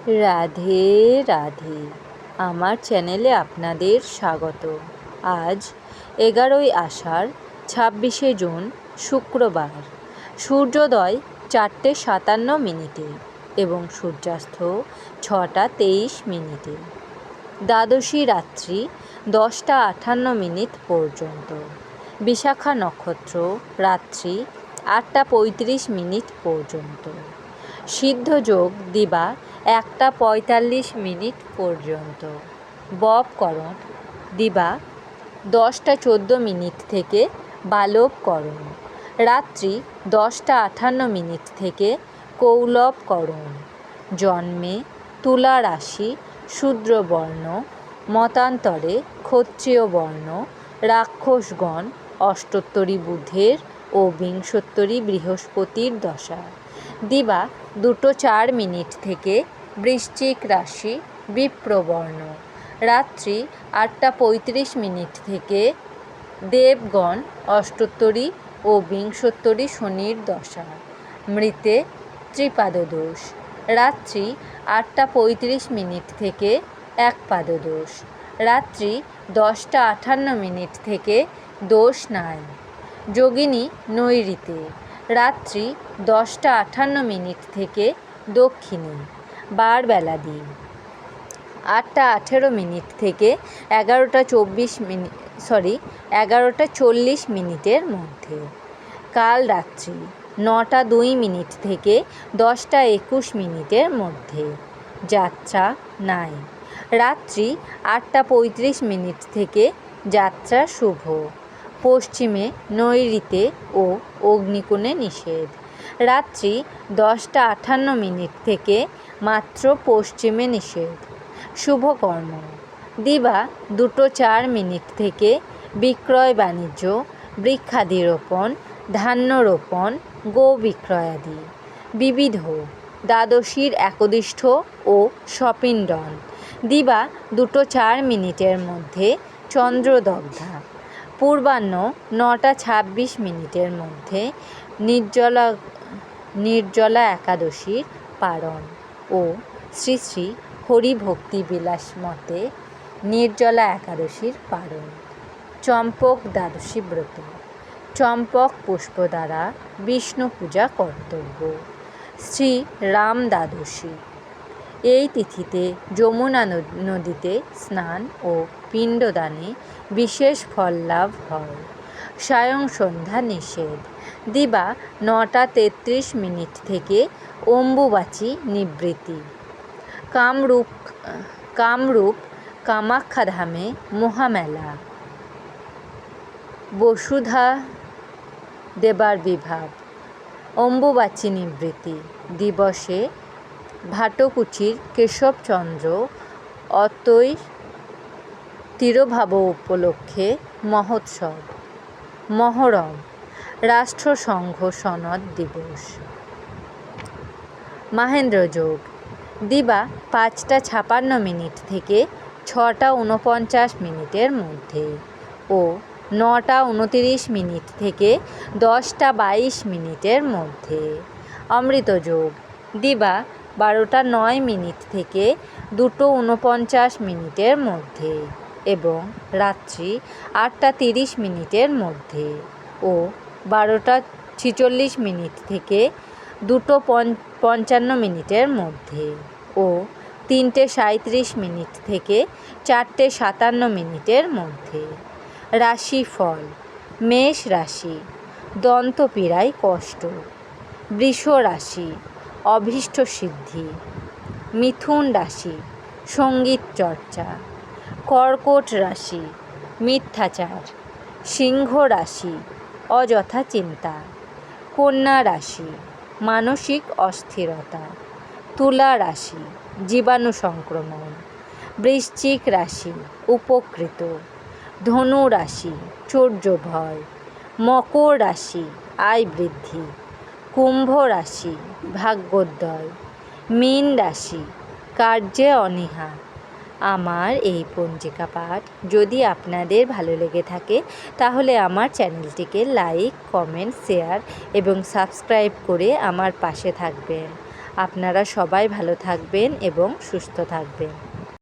রাধে রাধে। আমার চ্যানেলে আপনাদের স্বাগত। আজ 11ই আষাঢ় 26শে জুন শুক্রবার। সূর্যোদয় 4:57 এবং সূর্যাস্ত 6:23। দ্বাদশী রাত্রি 10:58 পর্যন্ত। বিশাখা নক্ষত্র রাত্রি 8:35 পর্যন্ত। সিদ্ধযোগ দিবা 1:45 পর্যন্ত। ববকরণ দিবা 10:14 থেকে বালবকরণ। রাত্রি 10:58 থেকে কৌলবকরণ। জন্মে তুলা রাশি শূদ্রবর্ণ, মতান্তরে ক্ষত্রিয় বর্ণ, রাক্ষসগণ, অষ্টোত্তরী বুধের ও বিংশোত্তরী বৃহস্পতির দশা। দিবা 2:04 থেকে বৃশ্চিক রাশি বিপ্রবর্ণ। রাত্রি 8:35 থেকে দেবগণ, অষ্টোত্তরী ও বিংশোত্তরী শনির দশা। মৃতে ত্রিপাদদোষ। রাত্রি 8:35 থেকে একপাদদোষ। রাত্রি 10:58 থেকে দোষ নাই। যোগিনী নৈঋতে। রাত্রি 10:58 থেকে দক্ষিণে। বারবেলা দিন 8:18 থেকে 11:40 মধ্যে। কাল রাত্রি 9:02 থেকে 10:21 মধ্যে। যাত্রা নাই। রাত্রি 8:35 থেকে যাত্রা শুভ। পশ্চিমে নৈঋতে ও অগ্নিকোণে নিষেধ। রাত্রি 10:58 থেকে মাত্র পশ্চিমে নিষেধ। শুভকর্ম দিবা 2:04 থেকে বিক্রয় বাণিজ্য, বৃক্ষাদি রোপণ, ধান্য রোপণ, গো বিক্রয়াদি। বিবিধ দ্বাদশীর একদিষ্ঠ ও সপিণ্ডন। দিবা 2:04 মধ্যে চন্দ্রদগ্ধা। পূর্বাহ্ন 9:26 মধ্যে নির্জলা একাদশীর পারণ ও শ্রী শ্রী হরিভক্তিবিলাস মতে নির্জলা একাদশীর পারণ। চম্পক দ্বাদশী ব্রত। চম্পক পুষ্প দ্বারা বিষ্ণু পূজা কর্তব্য। শ্রী রাম দ্বাদশী। এই তিথিতে যমুনা নদীতে স্নান ও পিণ্ডদানে বিশেষ ফল লাভ হয়। সায়ং সন্ধ্যা নিষেধ। দিবা 9:33 থেকে অম্বুবাচী নিবৃত্তি। কামরূপ কামাখ্যাধামে মহামেলা। বসুধা দেবার বিভাব। অম্বুবাচী নিবৃত্তি দিবসে ভাটকুচির কেশবচন্দ্র অতৈ তিরোভাব উপলক্ষে মহোৎসব। মহরম রাষ্ট্রসংঘ সনদ দিবস। মাহেন্দ্রযোগ দিবা 5:56 থেকে 6:49 মধ্যে ও 9:29 থেকে 10:22 মধ্যে। অমৃতযোগ দিবা 12:09 থেকে 2:49 মধ্যে এবং রাত্রি 8:30 মধ্যে ও 12:46 থেকে 2:55 মধ্যে ও 3:37 থেকে 4:57 মধ্যে। রাশিফল মেষ রাশি দন্তপীড়ায় কষ্ট। বৃষ রাশি অভীষ্ট সিদ্ধি। মিথুন রাশি সঙ্গীত চর্চা। কর্কট রাশি মিথ্যাচার। সিংহ রাশি অযথা চিন্তা। কন্যা রাশি মানসিক অস্থিরতা। তুলা রাশি জীবাণু সংক্রমণ। বৃশ্চিক রাশি উপকৃত। ধনু রাশি চৌর্য ভয়। মকর রাশি আয় বৃদ্ধি। কুম্ভ রাশি ভাগ্যোদয়। মীন রাশি কার্যে অনীহা। আমার এই পঞ্জিকা পাঠ যদি আপনাদের ভালো লেগে থাকে তাহলে আমার চ্যানেলটিকে লাইক, কমেন্ট, শেয়ার এবং সাবস্ক্রাইব করে আমার পাশে থাকবেন। আপনারা সবাই ভালো থাকবেন এবং সুস্থ থাকবেন।